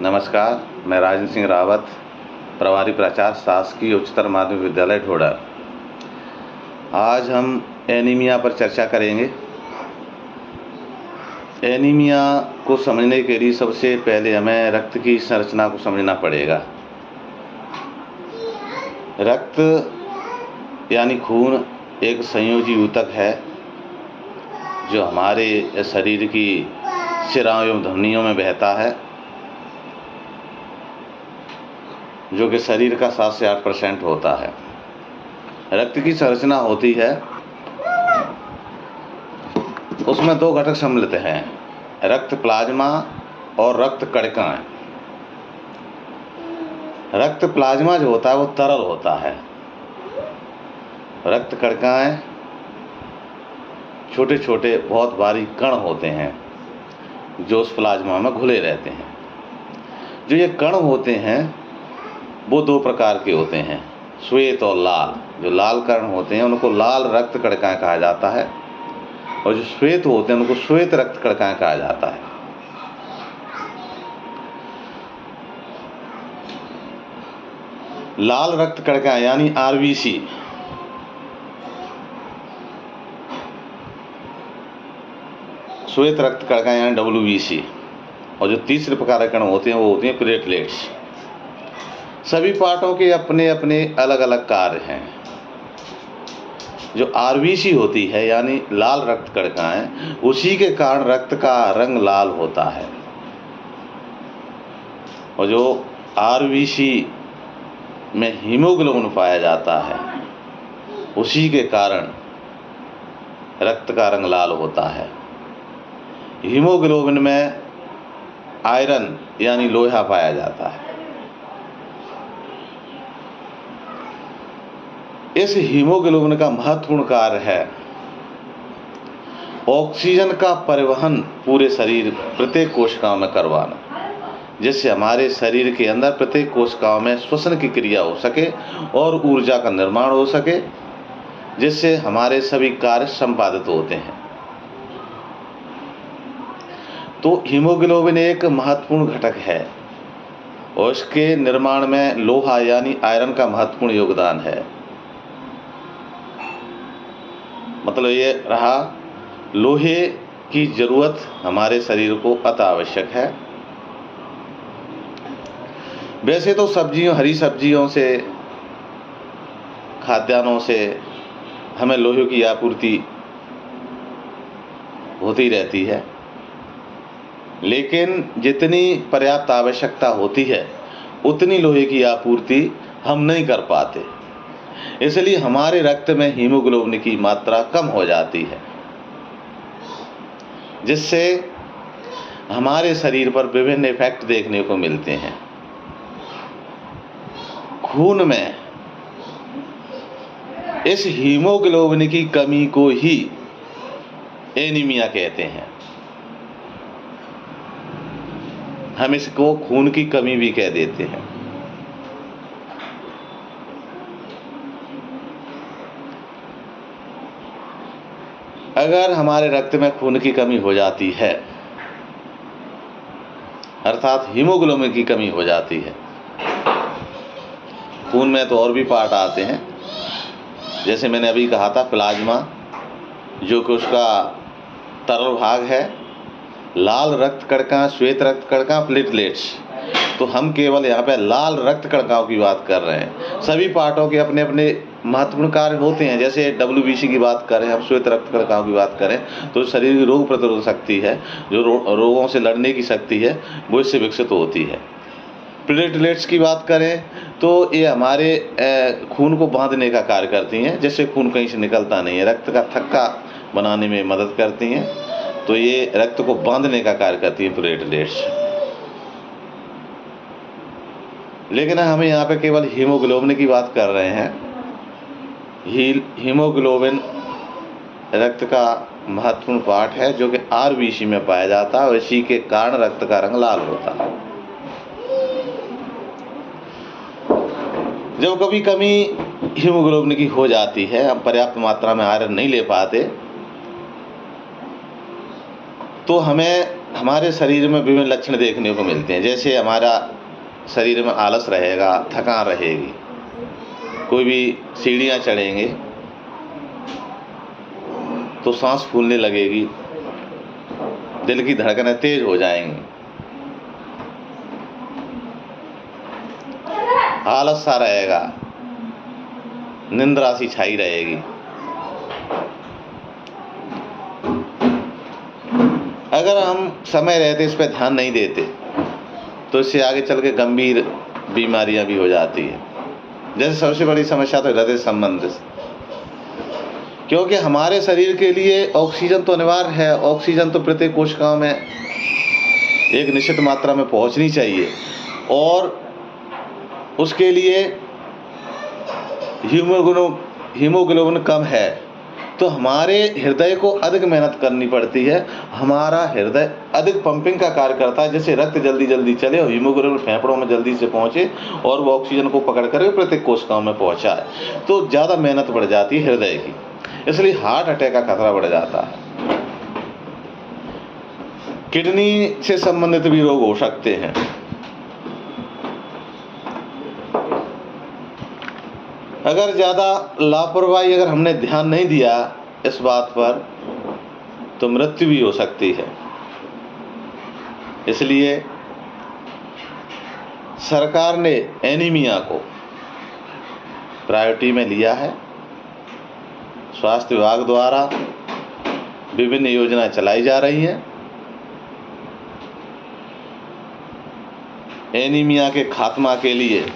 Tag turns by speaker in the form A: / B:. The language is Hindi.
A: नमस्कार, मैं राजेंद्र सिंह रावत, प्रभारी प्राचार्य शासकीय उच्चतर माध्यमिक विद्यालय ढोडर। आज हम एनीमिया पर चर्चा करेंगे। एनीमिया को समझने के लिए सबसे पहले हमें रक्त की संरचना को समझना पड़ेगा। रक्त यानी खून एक संयोजी ऊतक है जो हमारे शरीर की शिराओं एवं धमनियों में बहता है, जो कि शरीर का 7 से 8% होता है। रक्त की संरचना होती है, उसमें 2 घटक सम्मिलित हैं, रक्त प्लाज्मा और रक्त कणिकाएं। रक्त प्लाज्मा जो होता है वो तरल होता है। रक्त कणिकाएं छोटे छोटे बहुत बारीक कण होते हैं जो उस प्लाज्मा में घुले रहते हैं। जो ये कण होते हैं वो 2 प्रकार के होते हैं, श्वेत और लाल। जो लाल कण होते हैं उनको लाल रक्त कणिकाएं कहा जाता है और जो श्वेत होते हैं उनको श्वेत रक्त कणिकाएं कहा जाता है। लाल रक्त कणिकाएं यानी आरबीसी श्वेत रक्त कणिकाएं यानी डब्ल्यूबीसी, और जो तीसरे प्रकार के कण होते हैं वो होते हैं प्लेटलेट्स। सभी पार्टों के अपने अपने अलग अलग कार्य हैं। जो आरबीसी होती है यानी लाल रक्त कणिकाएं, उसी के कारण रक्त का रंग लाल होता है, और जो आरबीसी में हीमोग्लोबिन पाया जाता है उसी के कारण रक्त का रंग लाल होता है। हीमोग्लोबिन में आयरन यानी लोहा पाया जाता है। इस हीमोग्लोबिन का महत्वपूर्ण कार्य है ऑक्सीजन का परिवहन पूरे शरीर प्रत्येक कोशिकाओं में करवाना, जिससे हमारे शरीर के अंदर प्रत्येक कोशिकाओं में श्वसन की क्रिया हो सके और ऊर्जा का निर्माण हो सके, जिससे हमारे सभी कार्य संपादित होते हैं। तो हीमोग्लोबिन एक महत्वपूर्ण घटक है और इसके निर्माण में लोहा यानी आयरन का महत्वपूर्ण योगदान है। मतलब ये रहा, लोहे की जरूरत हमारे शरीर को अति आवश्यक है। वैसे तो हरी सब्जियों से, खाद्यान्नों से हमें लोहे की आपूर्ति होती रहती है, लेकिन जितनी पर्याप्त आवश्यकता होती है उतनी लोहे की आपूर्ति हम नहीं कर पाते। इसलिए हमारे रक्त में हीमोग्लोबिन की मात्रा कम हो जाती है, जिससे हमारे शरीर पर विभिन्न इफेक्ट देखने को मिलते हैं। खून में इस हीमोग्लोबिन की कमी को ही एनीमिया कहते हैं। हम इसको खून की कमी भी कह देते हैं। अगर हमारे रक्त में खून की कमी हो जाती है, अर्थात हीमोग्लोबिन की कमी हो जाती है, खून में तो और भी पार्ट आते हैं, जैसे मैंने अभी कहा था प्लाज्मा, जो कि उसका तरल भाग है, लाल रक्त कणिका, श्वेत रक्त कणिका, प्लेटलेट्स। तो हम केवल यहाँ पे लाल रक्त कणिकाओं की बात कर रहे हैं। सभी पार्टों के अपने अपने महत्वपूर्ण कार्य होते हैं। जैसे डब्ल्यूबीसी की बात करें, हम श्वेत रक्त कणिकाओं की बात करें तो शरीर की रोग प्रतिरोधक शक्ति है, जो रोगों से लड़ने की शक्ति है, वो इससे विकसित होती है। प्लेटलेट्स की बात करें तो ये हमारे खून को बांधने का कार्य करती हैं, जैसे खून कहीं से निकलता नहीं है, रक्त का थक्का बनाने में मदद करती हैं। तो ये रक्त को बांधने का कार्य करती है प्लेटलेट्स। लेकिन हमें यहाँ पे केवल हीमोग्लोबिन की बात कर रहे हैं। हीमोग्लोबिन रक्त का महत्वपूर्ण पार्ट है, जो कि आरबीसी में पाया जाता है और इसी के कारण रक्त का रंग लाल होता है। जब कभी कमी हीमोग्लोबिन की हो जाती है, हम पर्याप्त मात्रा में आयरन नहीं ले पाते, तो हमें हमारे शरीर में विभिन्न लक्षण देखने को मिलते हैं। जैसे हमारा शरीर में आलस रहेगा, थकान रहेगी, कोई भी सीढ़ियाँ चढ़ेंगे तो सांस फूलने लगेगी, दिल की धड़कनें तेज हो जाएंगी, आलस सा रहेगा, निंद्रा सी छाई रहेगी। अगर हम समय रहते इस पर ध्यान नहीं देते तो इससे आगे चल के गंभीर बीमारियां भी हो जाती है। जैसे सबसे बड़ी समस्या तो हृदय संबंधी, क्योंकि हमारे शरीर के लिए ऑक्सीजन तो अनिवार्य है। ऑक्सीजन तो प्रत्येक कोशिकाओं में एक निश्चित मात्रा में पहुंचनी चाहिए, और उसके लिए हीमोग्लोबिन कम है तो हमारे हृदय को अधिक मेहनत करनी पड़ती है। हमारा हृदय अधिक पंपिंग का कार्य करता है, जिससे रक्त जल्दी जल्दी चले और हीमोग्लोबिन फेफड़ों में जल्दी से पहुंचे और वो ऑक्सीजन को पकड़ कर प्रत्येक कोशिकाओं में पहुंचाए। तो ज़्यादा मेहनत बढ़ जाती है हृदय की, इसलिए हार्ट अटैक का खतरा बढ़ जाता है। किडनी से संबंधित भी रोग हो सकते हैं। अगर ज़्यादा लापरवाही, अगर हमने ध्यान नहीं दिया इस बात पर, तो मृत्यु भी हो सकती है। इसलिए सरकार ने एनीमिया को प्रायोरिटी में लिया है। स्वास्थ्य विभाग द्वारा विभिन्न योजनाएं चलाई जा रही हैं। एनीमिया के खात्मा के लिए